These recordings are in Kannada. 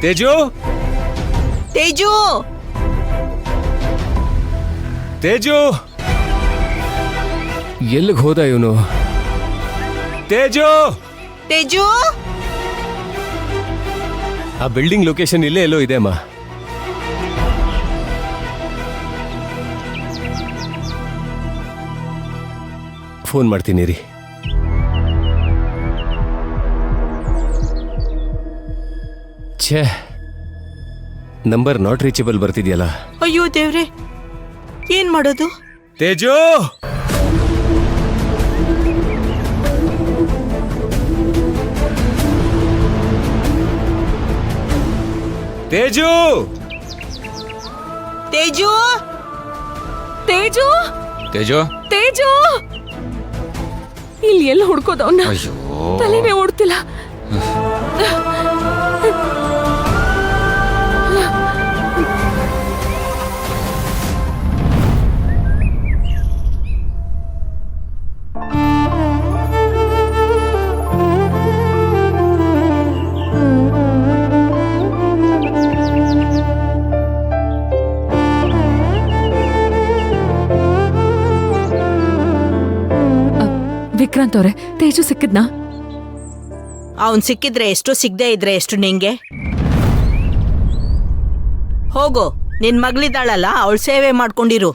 ತೇಜು ತೇಜು ತೇಜು ಎಲ್ಲಿಗೆ ಹೋದ ಇವನು? ತೇಜು ತೇಜು ಆ ಬಿಲ್ಡಿಂಗ್ ಲೊಕೇಶನ್ ಇಲ್ಲೇ ಎಲ್ಲೋ ಇದೆ ಅಮ್ಮ. ಫೋನ್ ಮಾಡ್ತೀನಿ ರೀ. ಛೇ, ನಂಬರ್ ನಾಟ್ ರೀಚಬಲ್ ಬರ್ತಿದ್ಯಲ್ಲ. ಅಯ್ಯೋ ದೇವ್ರೆ, ಏನ್ ಮಾಡೋದು? ತೇಜು ತೇಜು ತೇಜು ತೇಜು ತೇಜು ತೇಜು ಇಲ್ಲಿ ಎಲ್ಲ ಹುಡ್ಕೋದವನ್ನ ಅಯ್ಯೋ ತಲೆನೇ ಓಡ್ತಿಲ್ಲ. ವಿಕ್ರಾಂತ್ ಅವ್ರೆ, ತೇಜು ಸಿಕ್ಕಿದ್ನಾ? ಅವನ್ ಸಿಕ್ಕಿದ್ರೆ ಎಷ್ಟು, ಸಿಗದೆ ಇದ್ರೆ ಎಷ್ಟು ನಿಂಗೆ? ಹೋಗು, ನಿನ್ ಮಗಳಿದ್ದಾಳಲ್ಲ, ಅವಳ ಸೇವೆ ಮಾಡ್ಕೊಂಡಿರು.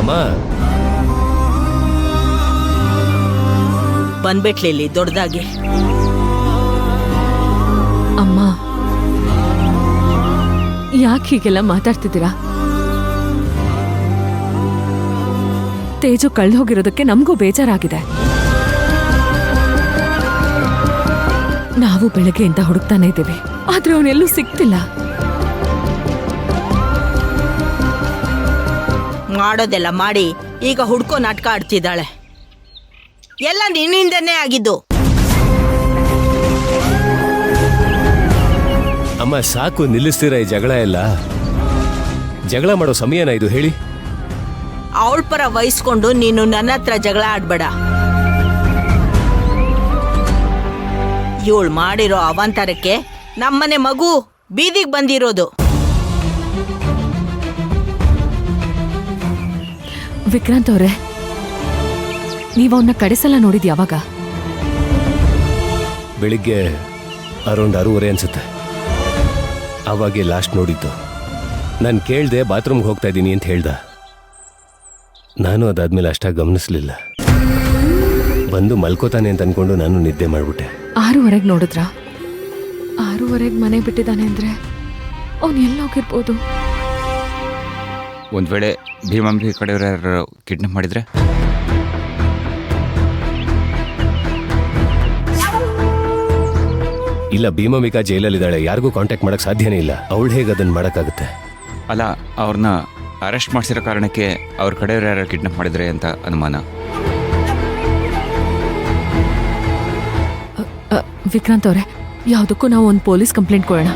ಅಮ್ಮ ಬಂದ್ಬಿಟ್ಲಿಲ್ಲಿ ದೊಡ್ಡದಾಗಿ. ಅಮ್ಮ, ಯಾಕೆ ಹೀಗೆಲ್ಲ ಮಾತಾಡ್ತಿದ್ದೀರಾ? ತೇಜು ಕಳ್ದು ಹೋಗಿರೋದಕ್ಕೆ ನಮಗೂ ಬೇಜಾರಾಗಿದೆ. ನಾವು ಬೆಳಗ್ಗೆಯಿಂದ ಹುಡುಕ್ತಾನೆ ಇದ್ದೇವೆ, ಆದ್ರೆ ಅವನೆಲ್ಲೂ ಸಿಗ್ತಿಲ್ಲ. ಮಾಡೋದೆಲ್ಲ ಮಾಡಿ ಈಗ ಹುಡ್ಕೋ ನಾಟಕ ಆಡ್ತಿದ್ದಾಳೆ. ಎಲ್ಲ ನಿನ್ನಿಂದನೇ ಆಗಿದ್ದು. ಅಮ್ಮ ಸಾಕು, ನಿಲ್ಲಿಸ್ತೀರ ಈ ಜಗಳ ಎಲ್ಲ? ಜಗಳ ಮಾಡೋ ಸಮಯನ ಇದು ಹೇಳಿ? ಅವಳ ಪರ ವಹಿಸ್ಕೊಂಡು ನೀನು ನನ್ನ ಹತ್ರ ಜಗಳ ಆಡ್ಬೇಡ. ಇವಳು ಮಾಡಿರೋ ಅವಾಂತರಕ್ಕೆ ನಮ್ಮನೆ ಮಗು ಬೀದಿಗೆ ಬಂದಿರೋದು. ವಿಕ್ರಾಂತ್ ಅವ್ರೆ, ನೀವು ಅವನ್ನ ಕಡೆಸಲ ನೋಡಿದ್ ಯಾವಾಗ? ಬೆಳಿಗ್ಗೆ ಅರೌಂಡ್ 6:30 ಅನ್ಸುತ್ತೆ. ಅವಾಗೆ ಲಾಸ್ಟ್ ನೋಡಿದ್ದು. ನಾನು ಕೇಳ್ದೆ ಬಾತ್ರೂಮ್ಗೆ ಹೋಗ್ತಾ ಇದ್ದೀನಿ ಅಂತ ಹೇಳ್ದ. ನಾನು ಅದಾದ್ಮೇಲೆ ಅಷ್ಟಾಗಿ ಗಮನಿಸ್ಲಿಲ್ಲ. ಬಂದು ಮಲ್ಕೋತಾನೆ ಅಂತ ಅನ್ಕೊಂಡು ನಾನು ನಿದ್ದೆ ಮಾಡ್ಬಿಟ್ಟೆ. 6:30 ನೋಡಿದ್ರ? 6:30 ಮನೆ ಬಿಟ್ಟಿದ್ದಾನೆ ಅಂದ್ರೆ ಅವನು ಎಲ್ಲೋಗಿರ್ಬೋದು? ಒಂದ್ ವೇಳೆ ಭೀಮಾಂಬಿ ಕಡೆಯವ್ರು ಯಾರು ಕಿಡ್ನಾಪ್ ಮಾಡಿದ್ರೆ? ಇಲ್ಲ, ಭೀಮಾಂಬಿಕಾ ಜೈಲಲ್ಲಿದ್ದಾಳೆ, ಯಾರಿಗೂ ಕಾಂಟ್ಯಾಕ್ಟ್ ಮಾಡಕ್ ಸಾಧ್ಯನೇ ಇಲ್ಲ. ಅವಳು ಹೇಗೆ ಅದನ್ನ ಮಾಡಕ್ಕಾಗುತ್ತೆ? ಅಲ್ಲ, ಅವ್ರನ್ನ ಅರೆಸ್ಟ್ ಮಾಡಿಸಿರೋ ಕಾರಣಕ್ಕೆ ಅವ್ರ ಕಡೆಯವ್ರು ಯಾರು ಕಿಡ್ನಾಪ್ ಮಾಡಿದ್ರೆ ಅಂತ ಅನುಮಾನ. ವಿಕ್ರಾಂತ್ ಅವ್ರೆ, ಯಾವುದಕ್ಕೂ ನಾವು ಒಂದು ಪೊಲೀಸ್ ಕಂಪ್ಲೇಂಟ್ ಕೊಡೋಣ.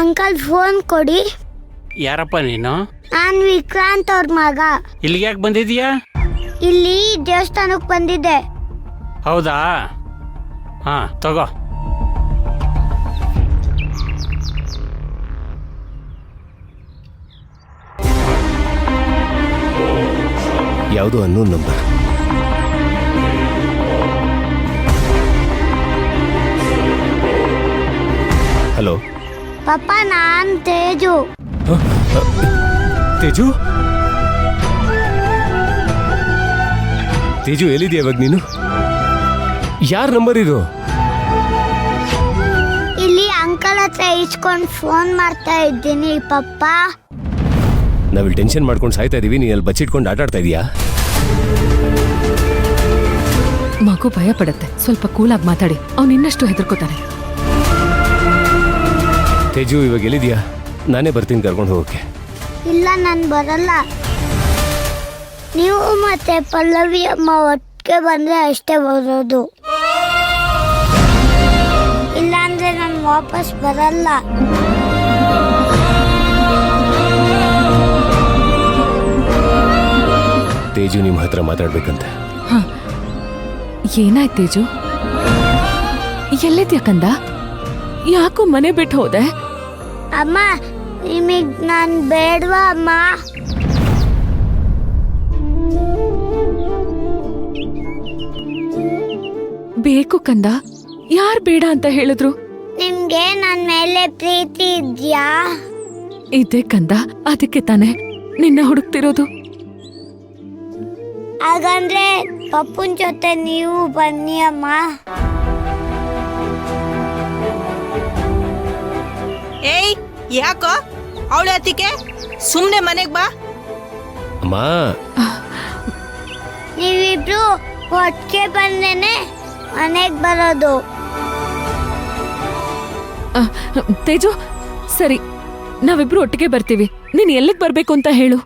ಅಂಕಲ್ ಫೋನ್ ಕೊಡಿ. ಯಾರಪ್ಪ ನೀನು? ನಾನ್ ವಿಕ್ರಾಂತ್ ಅವ್ರ ಮಗ. ಇಲ್ಲಿಗೆ ಯಾಕೆ ಬಂದಿದೀಯಾ? ಇಲ್ಲಿ ದೇವಸ್ಥಾನಕ್ಕೆ ಬಂದಿದ್ದೆ. ಹೌದಾ? ಹಾ, ತಗೋ. ಯಾವುದೋ ಅನ್ನೋನ್ ನಂಬರ್. ಹಲೋ ಪಪ್ಪ, ನಾನ್ ತೇಜು. ತೇಜು? ತೇಜು ಎಲ್ಲಿದೆಯಾ ಇವಾಗ ನೀನು? ಯಾರ ನಂಬರ್ ಇದು? ಇಲ್ಲಿ ಅಂಕಲ್ ಹತ್ರ ಇಸ್ಕೊಂಡು ಫೋನ್ ಮಾಡ್ತಾ ಇದ್ದೀನಿ ಪಪ್ಪ. ನಾವಿಲ್ಲಿ ಟೆನ್ಷನ್ ಮಾಡ್ಕೊಂಡು ಸಾಯ್ತಾ ಇದೀವಿ, ನೀ ಅಲ್ಲಿ ಬಚ್ಚಿಟ್ಕೊಂಡು ಆಟ ಆಡ್ತಾ ಇದೀಯಾ? ಮಗು ಭಯ ಪಡುತ್ತೆ, ಸ್ವಲ್ಪ ಕೂಲಾಗಿ ಮಾತಾಡಿ. ಅವ್ನು ಇನ್ನಷ್ಟು ಹೆದರ್ಕೋತಾನೆ. ತೇಜು ಇವಾಗ ಎಲ್ಲಿದ್ಯಾ? ನಾನೇ ಬರ್ತೀನಿ ಕರ್ಕೊಂಡು ಹೋಗೋಕೆ. ಇಲ್ಲ, ನಾನು ಬರಲ್ಲ. ನೀವು ಮತ್ತೆ ಪಲ್ಲವಿ ಅಮ್ಮ ಒಟ್ಟಿಗೆ ಬಂದ್ರೆ ಅಷ್ಟೇ ಬರೋದು. ಇಲ್ಲಾಂದ್ರೆ ನನ್ನ ವಾಪಸ್ ಬರಲ್ಲ. ತೇಜು ನಿಮ್ಮ ಹತ್ರ ಮಾತಾಡ್ಬೇಕಂತೆ. ಏನಾಯ್ತು ತೇಜು? ಎಲ್ಲಿದ್ಯಾ ಕಂದ? ಯಾಕೋ ಮನೆ ಬಿಟ್ಟು ಹೋದೆ? ಅಮ್ಮ ನಿಮಗ್ ನಾನ್ ಬೇಡ್ವಾ ಅಮ್ಮ? ಬೇಕು ಕಂದ. ಯಾರ್ ಬೇಡ ಅಂತ ಹೇಳಿದ್ರು? ನಿಮ್ಗೆ ನನ್ ಮೇಲೆ ಪ್ರೀತಿ ಇದ್ಯಾ? ಇದೆ ಕಂದ, ಅದಕ್ಕೆ ತಾನೆ ನಿನ್ನ ಹುಡುಕ್ತಿರೋದು. ಹಾಗಂದ್ರೆ ಪಪ್ಪುನ್ ಜೊತೆ ನೀವು ಬನ್ನಿ ಅಮ್ಮ. ಏಯ್ ಯಾಕೋ ಅವಳ ಅತ್ತಿಗೆ ಸುಮ್ನೆ ಮನೆಗ್ ಬಾ. ಅಮ್ಮ, ನೀವಿಬ್ರು ಒಟ್ಟಿಗೆ ಬಂದೇನೆ ಮನೆಗ್ ಬರೋದು. ಆ, ತೇಜು ಸರಿ, ನಾವಿಬ್ರು ಒಟ್ಟಿಗೆ ಬರ್ತೀವಿ. ನೀನ್ ಎಲ್ಲಿಗೆ ಬರ್ಬೇಕು ಅಂತ ಹೇಳು.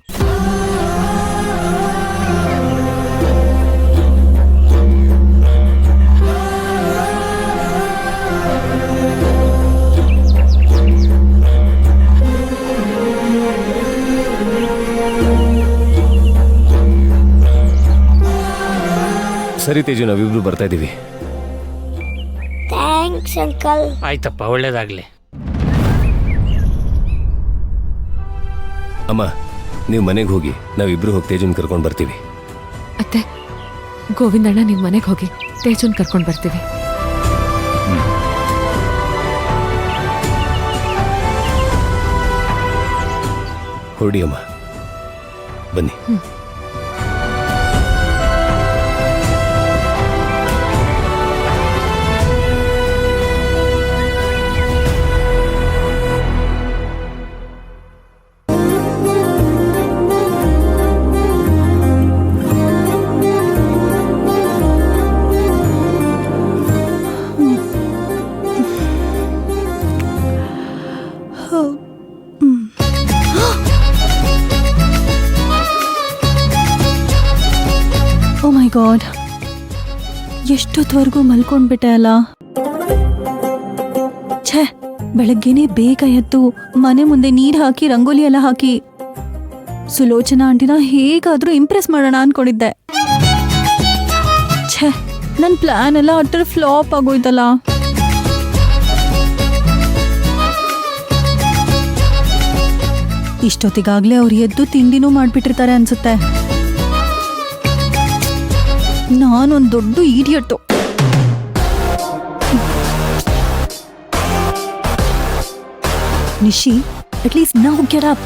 ಸರಿ ತೇಜು, ನಾವಿಬ್ರು ಬರ್ತಾ ಇದ್ದೀವಿ. Thanks uncle. ಆಯ್ತಪ್ಪ, ಒಳ್ಳೇದಾಗ್ಲಿ. ಅಮ್ಮ, ನೀವು ಮನೆಗೆ ಹೋಗಿ, ನಾವಿಬ್ರು ಹೋಗಿ ತೇಜುನ್ ಕರ್ಕೊಂಡು ಬರ್ತೀವಿ. ಅತ್ತೆ, ಗೋವಿಂದಣ್ಣ ನಿಮ್ ಮನೆಗೆ ಹೋಗಿ ತೇಜುನ್ ಕರ್ಕೊಂಡ್ ಬರ್ತೀವಿ. ಹೊರಡಿ ಅಮ್ಮ, ಬನ್ನಿ. ಓ ಮೈ ಗಾಡ್, ಎಷ್ಟೊತ್ತವರೆಗೂ ಮಲ್ಕೊಂಡ್ಬಿಟ್ಟೆ ಅಲ್ಲ. ಛೇ, ಬೆಳಗ್ಗೆನೆ ಬೇಗ ಎದ್ದು ಮನೆ ಮುಂದೆ ನೀರು ಹಾಕಿ ರಂಗೋಲಿ ಎಲ್ಲ ಹಾಕಿ ಸುಲೋಚನಾ ಆಂಟಿನ ಹೇಗಾದ್ರೂ ಇಂಪ್ರೆಸ್ ಮಾಡೋಣ ಅನ್ಕೊಂಡಿದ್ದೆ. ಛೇ, ನನ್ನ ಪ್ಲಾನ್ ಎಲ್ಲ ಅಟ್ಟರ್ ಫ್ಲಾಪ್ ಆಗೋಯ್ತಲ್ಲ. ಇಷ್ಟೊತ್ತಿಗಾಗ್ಲೇ ಅವ್ರು ಎದ್ದು ತಿಂಡಿನೂ ಮಾಡ್ಬಿಟ್ಟಿರ್ತಾರೆ ಅನ್ಸುತ್ತೆ. ನಾನೊಂದು ದೊಡ್ಡ ಈಡಿಯಟ್ಟು. ನಿಶಿ, ಅಟ್ಲೀಸ್ಟ್ ನೌ ಗೆಟ್ ಅಪ್.